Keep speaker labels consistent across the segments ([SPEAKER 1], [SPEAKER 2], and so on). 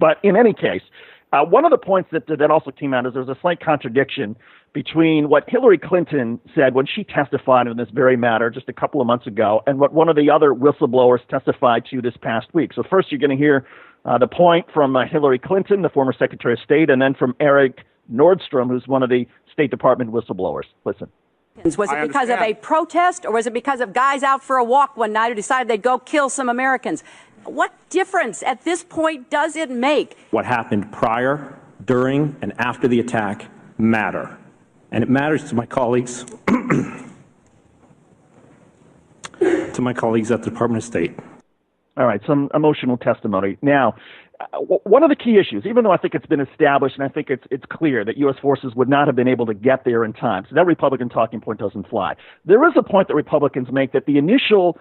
[SPEAKER 1] But in any case, one of the points that also came out is there was a slight contradiction between what Hillary Clinton said when she testified in this very matter just a couple of months ago and what one of the other whistleblowers testified to this past week. So first you're going to hear the point from Hillary Clinton, the former Secretary of State, and then from Eric Nordstrom, who's one of the State Department whistleblowers. Listen.
[SPEAKER 2] Was it because of a protest, or was it because of guys out for a walk one night who decided they'd go kill some Americans? What difference at this point does it make?
[SPEAKER 3] What happened prior, during, and after the attack matter. And it matters to my colleagues, at the Department of State.
[SPEAKER 1] All right, some emotional testimony. Now, one of the key issues, even though I think it's been established and I think it's clear that U.S. forces would not have been able to get there in time, so that Republican talking point doesn't fly. There is a point that Republicans make that the initial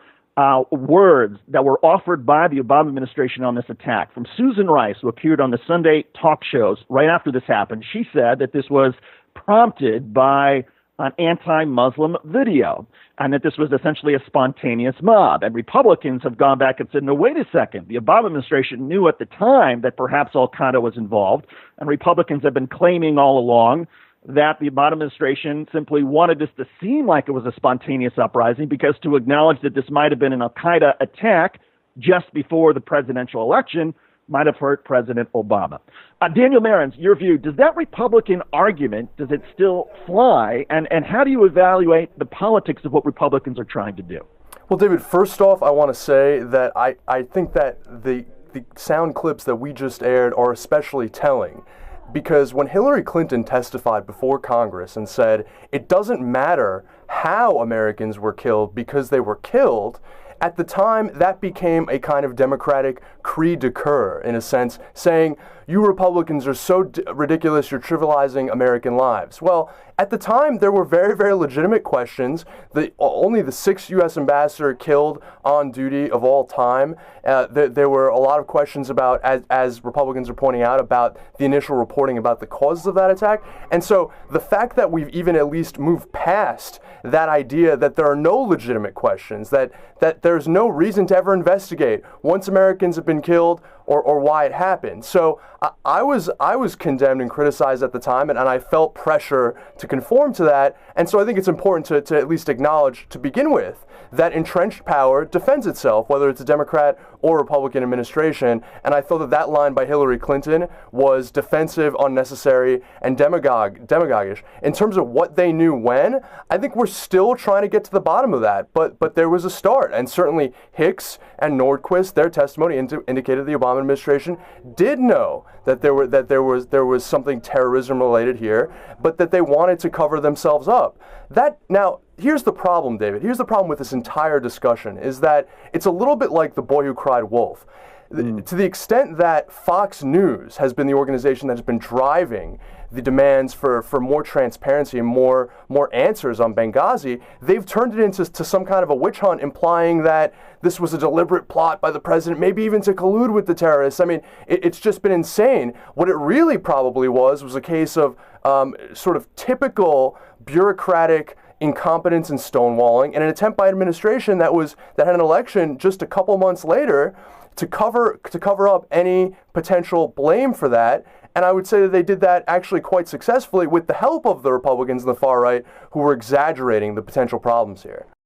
[SPEAKER 1] words that were offered by the Obama administration on this attack from Susan Rice, who appeared on the Sunday talk shows right after this happened, she said that this was prompted by an anti-Muslim video and that this was essentially a spontaneous mob. And Republicans have gone back and said, no, wait a second. The Obama administration knew at the time that perhaps Al-Qaeda was involved, and Republicans have been claiming all along that the Obama administration simply wanted this to seem like it was a spontaneous uprising because to acknowledge that this might have been an Al-Qaeda attack just before the presidential election might have hurt President Obama. Daniel Marans, your view, does that Republican argument, does it still fly? And how do you evaluate the politics of what Republicans are trying to do?
[SPEAKER 4] Well, David, first off, I want to say that I think that the sound clips that we just aired are especially telling. Because when Hillary Clinton testified before Congress and said it doesn't matter how Americans were killed because they were killed, at the time that became a kind of Democratic cri de coeur, in a sense, saying, you Republicans are so ridiculous, you're trivializing American lives. Well, at the time, there were very, very legitimate questions. Only the 6th U.S. ambassador killed on duty of all time. There were a lot of questions about, as Republicans are pointing out, about the initial reporting about the causes of that attack. And so the fact that we've even at least moved past that idea that there are no legitimate questions, that there's no reason to ever investigate once Americans have been killed or why it happened. So I was condemned and criticized at the time, and I felt pressure to conform to that. And so I think it's important to at least acknowledge, to begin with, that entrenched power defends itself, whether it's a Democrat or Republican administration. And I thought that line by Hillary Clinton was defensive, unnecessary, and demagogish. In terms of what they knew when, I think we're still trying to get to the bottom of that. But there was a start. And certainly Hicks and Nordquist, their testimony indicated the Obama administration did know that there was something terrorism related here, but that they wanted to cover themselves up. Now, here's the problem, David. Here's the problem with this entire discussion, is that it's a little bit like The Boy Who Cried Wolf. To the extent that Fox News has been the organization that has been driving the demands for more transparency and more answers on Benghazi, they've turned it into some kind of a witch hunt, implying that this was a deliberate plot by the president, maybe even to collude with the terrorists. I mean, it's just been insane. What it really probably was a case of sort of typical bureaucratic incompetence and stonewalling, and an attempt by administration that had an election just a couple months later to cover up any potential blame for that. And I would say that they did that actually quite successfully with the help of the Republicans and the far right, who were exaggerating the potential problems here.